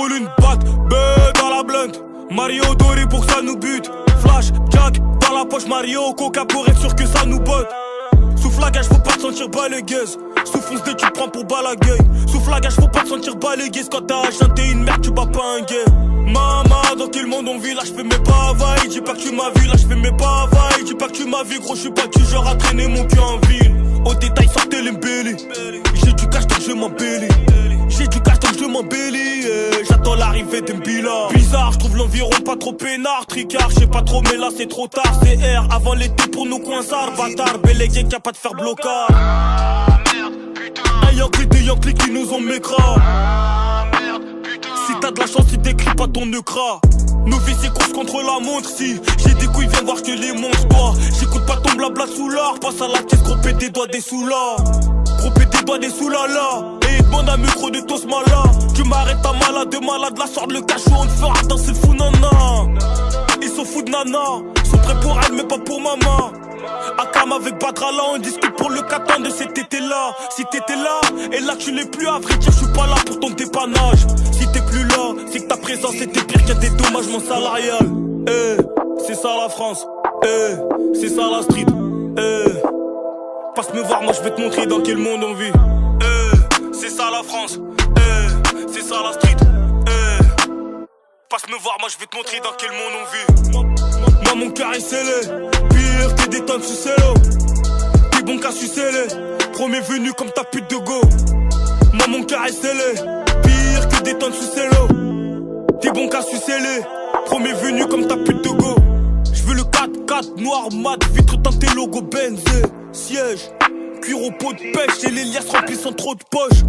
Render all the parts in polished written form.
roule une batte, dans la blunt. Mario doré pour que ça nous bute. Flash, Jack, dans la poche Mario, Coca pour être sûr que ça nous botte. Sous flagage, faut pas te sentir balagueuse. Sous fonce de tu prends pour balagueille. Sous flagage, faut pas te sentir balagueuse. Quand t'as H1, t'es une merde, tu bats pas un gay. Maman, dans quel monde on vit, là j'fais mes bavailles. Dis pas que tu m'as vu, là j'fais mes bavailles. Dis pas que tu m'as vu, gros, j'suis pas du genre à traîner mon cul en ville. Au détail, sortez les mbélés. J'ai du cash donc je m'embellis. J'ai du cash donc je m'embellis. J'attends l'arrivée d'Mbila. Bizarre, j'trouve l'environ pas trop peinard. Tricard, j'sais pas trop, mais là c'est trop tard. C'est R avant l'été pour nous coinsard. Bâtard, bélégué qui a pas de faire blocard. Un Yankee qui nous ont mécra. Si t'as de la chance, il t'écrit pas ton écran. Nos vies c'est course contre la montre. Si j'ai des couilles, viens voir, je te les montre. Toi, j'écoute pas ton blabla sous l'art. Passe à la caisse, gros pète des doigts des sous là. Gros pète des doigts des sous là là. Et demande un micro de tous malade. Tu m'arrêtes ta malade de malade. La sorte le cachot, on te fera danser fou nana. Ils sont fous de nana. Ils sont prêts pour elle mais pas pour maman. Akam avec Badrala, on discute pour le 4 ans de cet été là. Si t'étais là, et là tu l'es plus, à vrai dire, je suis pas là pour ton dépannage. Si t'es plus là, c'est que ta présence était pire qu'un dédommagement salarial. C'est ça la France, c'est ça la street. Passe me voir, moi je vais te montrer dans quel monde on vit. C'est ça la France, c'est ça la street. Passe me voir, moi je vais te montrer dans quel monde on vit. Moi mon cœur est scellé. Pire que des tonnes sous cello. T'es bon qu'à sucer-les. Premier venu comme ta pute de go. Moi mon cœur est scellé. Pire que des tonnes sous cello. T'es bon qu'à sucer-les. Premier venu comme ta pute de go. J'veux le 4x4 noir mat. Vitre teinté logo Benz. Siège, cuir au pot de pêche. Et les liasses remplies sans trop de poche.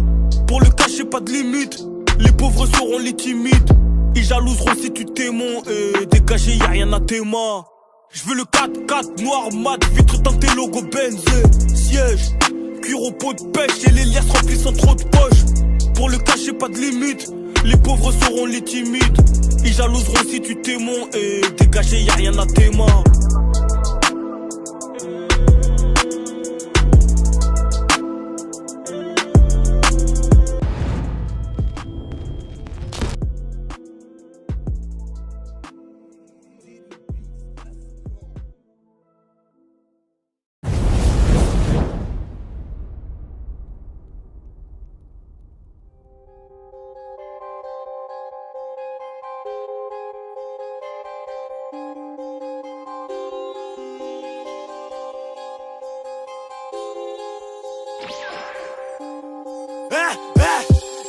Pour le cacher pas de limite. Les pauvres seront les timides. Ils jalouseront si tu t'aimons. Dégagé y'a rien à témoin. J'veux le 4x4 noir mat, vitre teinté logo Benz. Siège, cuir au pot de pêche et les liasses remplies sans trop de poche. Pour le cacher pas de limite, les pauvres seront les timides. Ils jalouseront si tu t'aimons et dégagé y'a rien à tes mains.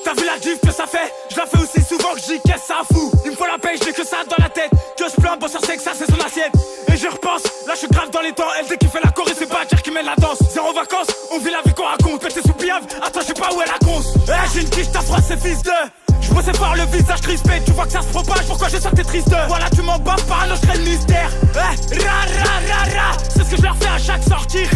T'as vu la gif que ça fait? Je la fais aussi souvent que j'y caisse, ça fout. Il me faut la paix, j'ai que ça dans la tête. Que je plains, bosseur sait que ça c'est son assiette. Et je repense, là je suis grave dans les temps. Elle dit qu'il fait la choré, c'est pas à dire qu'il mène la danse. Zéro vacances, on vit la vie qu'on raconte. Mais t'es sous piave, attends je sais pas où est la conce. J'ai une quiche, ta phrase c'est fils de. Je bossais par le visage crispé, tu vois que ça se propage, pourquoi je sortais triste. Voilà tu m'en baves par un autre le mystère. C'est ce que je leur fais à chaque sortie.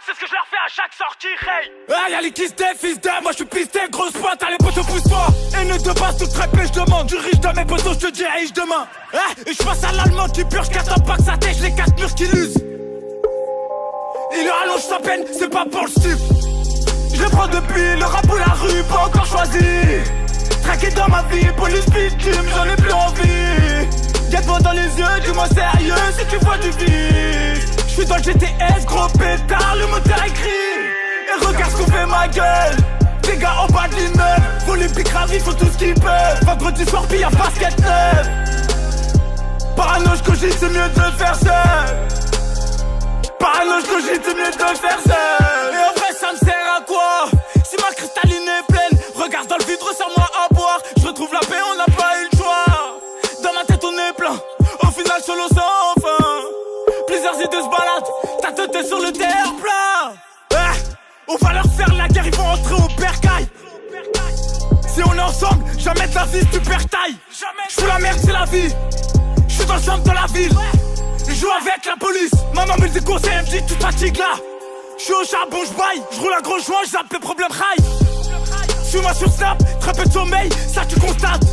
C'est ce que je leur fais à chaque sortie, hey. Y'a les kiss des fils de, moi je suis pisté, grosse pointe, allez poteau pousse-toi. Et ne te passe tout crêpé, je demande du riche de mes potos, je te dis riche demain. Et je passe à l'allemand qui purge, qu'attends pas que ça tèche les 4 murs qui l'usent. Il le rallonge sa peine, c'est pas pour le stup. Je le prends depuis le rap ou la rue, pas encore choisi. Traqué dans ma vie, police bitume, j'en ai plus envie. Guette-moi dans les yeux, dis-moi sérieux si tu vois du vice. J'suis dans le GTS, gros pétard, le moteur est gris. Et regarde ce qu'on fait ma gueule. Des gars en bas de l'immeuble, faut les pics ravis, faut tout ce qu'ils peuvent. Vendredi soir, pis y'a basket neuf. Parano, j'cogite, c'est mieux de le faire seul. Parano, j'cogite, c'est mieux de le faire seul. Et en vrai, ça me sert à quoi? Si ma cristalline est pleine, regarde dans le vide, resserre-moi à boire. J'retrouve la paix, on n'a pas eu le choix. Dans ma tête, on est plein. Au final, solo sans fin. Plusieurs idées se baladent, ta tête est sur le terre-plein. On va leur faire la guerre, ils vont entrer au bercail. Si on est ensemble, jamais de la vie tu perds taille. J'fous la merde, c'est la vie. J'suis dans le centre de la ville. J'joue avec la police. Maman me dit conseil, elle me dit tu te fatigues là. J'suis au charbon, j'baille. J'roule un gros joint, j'zappe les problèmes rail. Suis-moi sur Snap, très peu de sommeil, ça tu constates.